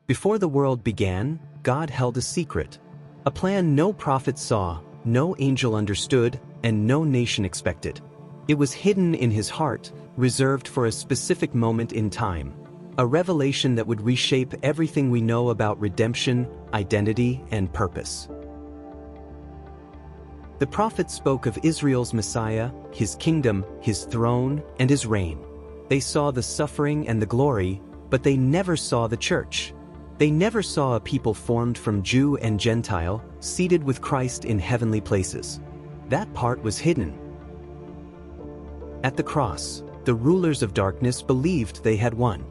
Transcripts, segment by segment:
Before the world began, God held a secret, a plan no prophet saw, no angel understood, and no nation expected. It was hidden in his heart, reserved for a specific moment in time, a revelation that would reshape everything we know about redemption, identity, and purpose. The prophets spoke of Israel's Messiah, his kingdom, his throne, and his reign. They saw the suffering and the glory, but they never saw the church. They never saw a people formed from Jew and Gentile, seated with Christ in heavenly places. That part was hidden. At the cross, the rulers of darkness believed they had won,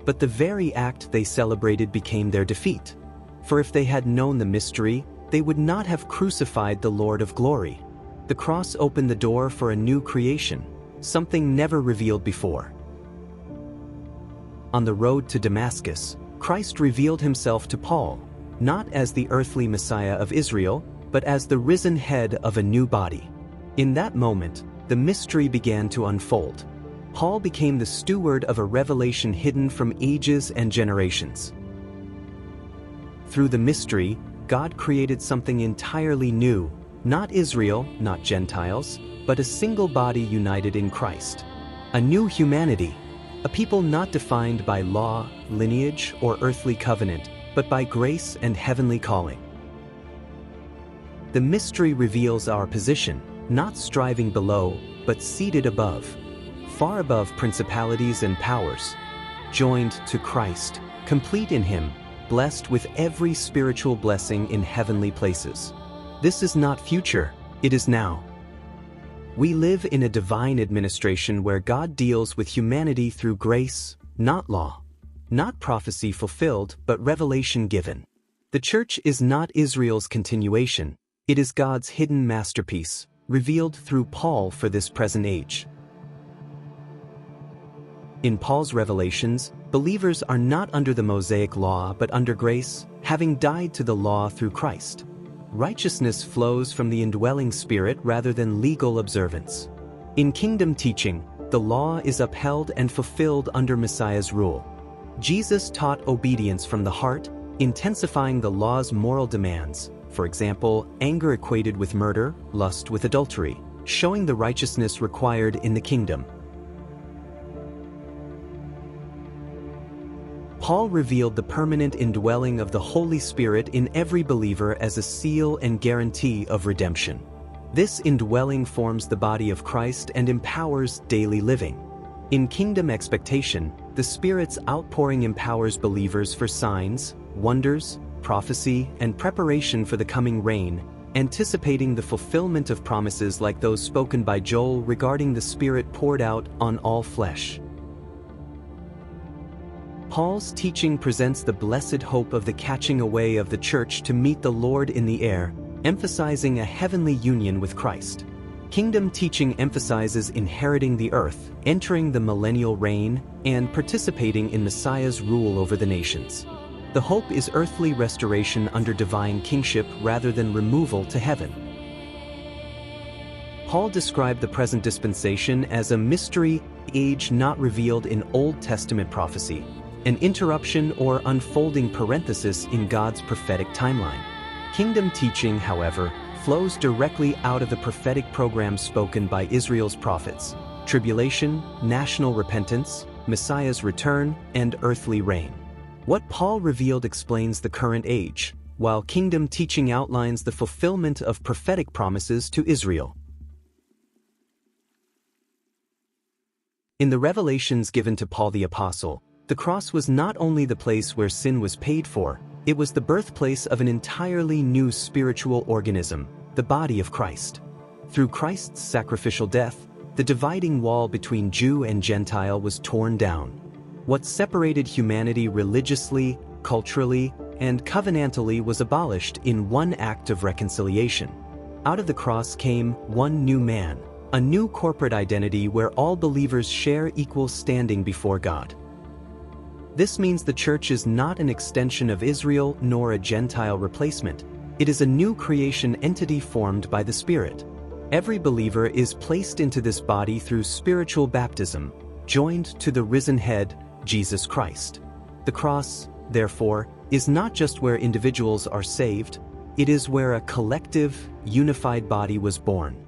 but the very act they celebrated became their defeat. For if they had known the mystery, they would not have crucified the Lord of glory. The cross opened the door for a new creation, something never revealed before. On the road to Damascus, Christ revealed himself to Paul, not as the earthly Messiah of Israel, but as the risen head of a new body. In that moment, the mystery began to unfold. Paul became the steward of a revelation hidden from ages and generations. Through the mystery, God created something entirely new, not Israel, not Gentiles, but a single body united in Christ. A new humanity, a people not defined by law, lineage, or earthly covenant, but by grace and heavenly calling. The mystery reveals our position, not striving below, but seated above, far above principalities and powers, joined to Christ, complete in him, blessed with every spiritual blessing in heavenly places. This is not future, it is now. We live in a divine administration where God deals with humanity through grace, not law. Not prophecy fulfilled, but revelation given. The church is not Israel's continuation, it is God's hidden masterpiece, revealed through Paul for this present age. In Paul's revelations, believers are not under the Mosaic law but under grace, having died to the law through Christ. Righteousness flows from the indwelling Spirit rather than legal observance. In kingdom teaching, the law is upheld and fulfilled under Messiah's rule. Jesus taught obedience from the heart, intensifying the law's moral demands, for example, anger equated with murder, lust with adultery, showing the righteousness required in the kingdom. Paul revealed the permanent indwelling of the Holy Spirit in every believer as a seal and guarantee of redemption. This indwelling forms the body of Christ and empowers daily living. In kingdom expectation, the Spirit's outpouring empowers believers for signs, wonders, prophecy, and preparation for the coming reign, anticipating the fulfillment of promises like those spoken by Joel regarding the Spirit poured out on all flesh. Paul's teaching presents the blessed hope of the catching away of the church to meet the Lord in the air, emphasizing a heavenly union with Christ. Kingdom teaching emphasizes inheriting the earth, entering the millennial reign, and participating in Messiah's rule over the nations. The hope is earthly restoration under divine kingship rather than removal to heaven. Paul described the present dispensation as a mystery age not revealed in Old Testament prophecy, an interruption or unfolding parenthesis in God's prophetic timeline. Kingdom teaching, however, flows directly out of the prophetic program spoken by Israel's prophets: tribulation, national repentance, Messiah's return, and earthly reign. What Paul revealed explains the current age, while kingdom teaching outlines the fulfillment of prophetic promises to Israel. In the revelations given to Paul the Apostle, the cross was not only the place where sin was paid for, it was the birthplace of an entirely new spiritual organism, the body of Christ. Through Christ's sacrificial death, the dividing wall between Jew and Gentile was torn down. What separated humanity religiously, culturally, and covenantally was abolished in one act of reconciliation. Out of the cross came one new man, a new corporate identity where all believers share equal standing before God. This means the church is not an extension of Israel nor a Gentile replacement. It is a new creation entity formed by the Spirit. Every believer is placed into this body through spiritual baptism, joined to the risen head, Jesus Christ. The cross, therefore, is not just where individuals are saved, it is where a collective, unified body was born.